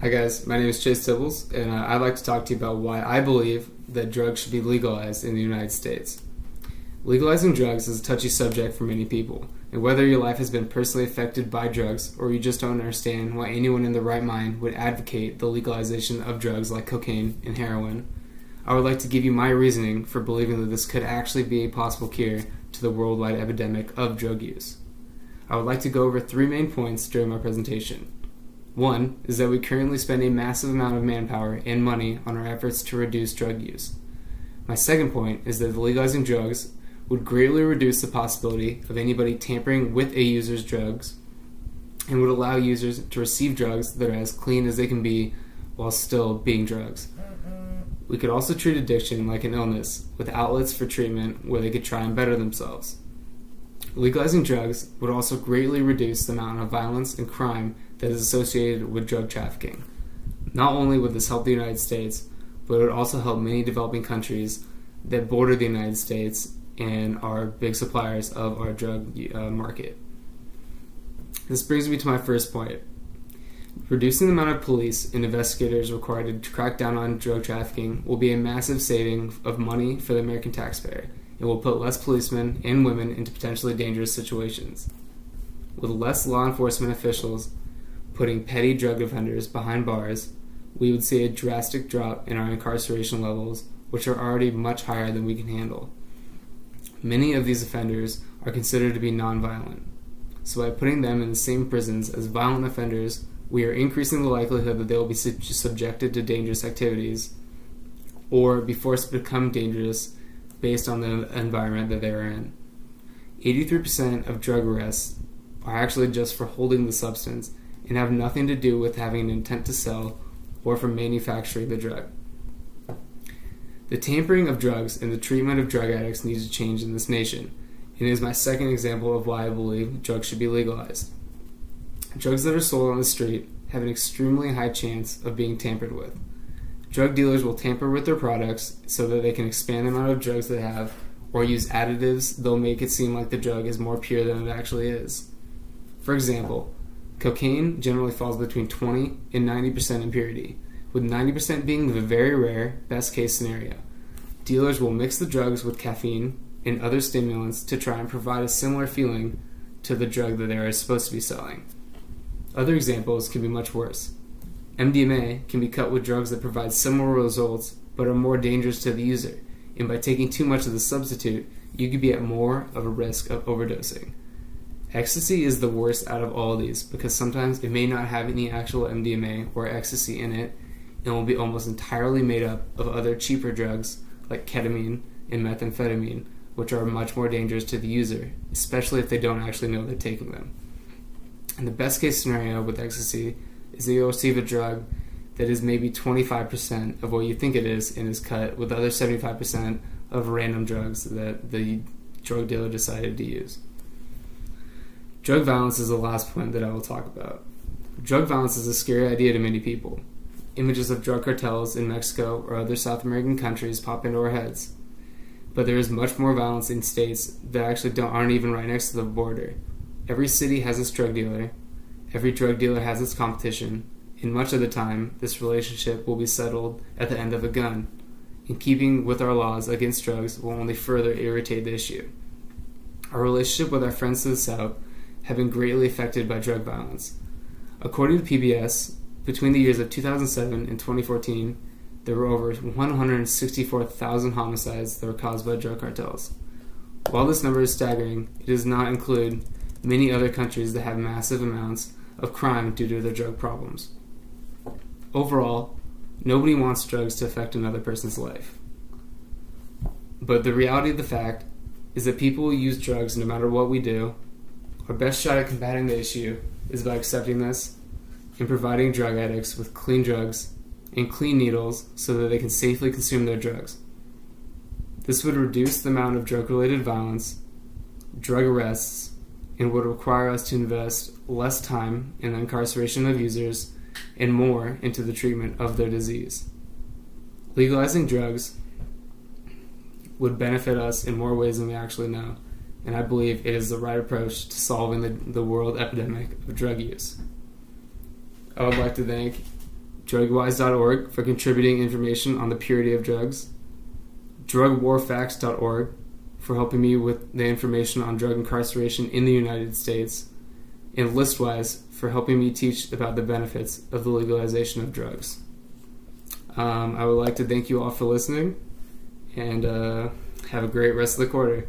Hi guys, my name is Chase Tibbles, and I'd like to talk to you about why I believe that drugs should be legalized in the United States. Legalizing drugs is a touchy subject for many people, and whether your life has been personally affected by drugs or you just don't understand why anyone in their right mind would advocate the legalization of drugs like cocaine and heroin, I would like to give you my reasoning for believing that this could actually be a possible cure to the worldwide epidemic of drug use. I would like to go over 3 main points during my presentation. One is that we currently spend a massive amount of manpower and money on our efforts to reduce drug use. My second point is that legalizing drugs would greatly reduce the possibility of anybody tampering with a user's drugs and would allow users to receive drugs that are as clean as they can be while still being drugs. We could also treat addiction like an illness with outlets for treatment where they could try and better themselves. Legalizing drugs would also greatly reduce the amount of violence and crime that is associated with drug trafficking. Not only would this help the United States, but it would also help many developing countries that border the United States and are big suppliers of our drug market. This brings me to my first point. Reducing the amount of police and investigators required to crack down on drug trafficking will be a massive saving of money for the American taxpayer. It will put less policemen and women into potentially dangerous situations. With less law enforcement officials putting petty drug offenders behind bars, we would see a drastic drop in our incarceration levels, which are already much higher than we can handle. Many of these offenders are considered to be nonviolent, so by putting them in the same prisons as violent offenders, we are increasing the likelihood that they will be subjected to dangerous activities or be forced to become dangerous based on the environment that they are in. 83% of drug arrests are actually just for holding the substance and have nothing to do with having an intent to sell or for manufacturing the drug. The tampering of drugs and the treatment of drug addicts needs to change in this nation, and it is my second example of why I believe drugs should be legalized. Drugs that are sold on the street have an extremely high chance of being tampered with. Drug dealers will tamper with their products so that they can expand the amount of drugs they have, or use additives that'll make it seem like the drug is more pure than it actually is. For example, cocaine generally falls between 20 and 90% impurity, with 90% being the very rare best case scenario. Dealers will mix the drugs with caffeine and other stimulants to try and provide a similar feeling to the drug that they are supposed to be selling. Other examples can be much worse. MDMA can be cut with drugs that provide similar results but are more dangerous to the user, and by taking too much of the substitute, you could be at more of a risk of overdosing. Ecstasy is the worst out of all of these because sometimes it may not have any actual MDMA or ecstasy in it and will be almost entirely made up of other cheaper drugs like ketamine and methamphetamine, which are much more dangerous to the user, especially if they don't actually know they're taking them. And the best case scenario with ecstasy is that you'll receive a drug that is maybe 25% of what you think it is and is cut with the other 75% of random drugs that the drug dealer decided to use. Drug violence is the last point that I will talk about. Drug violence is a scary idea to many people. Images of drug cartels in Mexico or other South American countries pop into our heads. But there is much more violence in states that actually aren't even right next to the border. Every city has its drug dealer. Every drug dealer has its competition, and much of the time, this relationship will be settled at the end of a gun. In keeping with our laws against drugs will only further irritate the issue. Our relationship with our friends to the south have been greatly affected by drug violence. According to PBS, between the years of 2007 and 2014, there were over 164,000 homicides that were caused by drug cartels. While this number is staggering, it does not include many other countries that have massive amounts of crime due to their drug problems. Overall, nobody wants drugs to affect another person's life. But the reality of the fact is that people will use drugs no matter what we do. Our best shot at combating the issue is by accepting this and providing drug addicts with clean drugs and clean needles so that they can safely consume their drugs. This would reduce the amount of drug-related violence, drug arrests, and would require us to invest less time in the incarceration of users and more into the treatment of their disease. Legalizing drugs would benefit us in more ways than we actually know, and I believe it is the right approach to solving the world epidemic of drug use. I would like to thank drugwise.org for contributing information on the purity of drugs, drugwarfacts.org for helping me with the information on drug incarceration in the United States, and Listwise for helping me teach about the benefits of the legalization of drugs. I would like to thank you all for listening, and have a great rest of the quarter.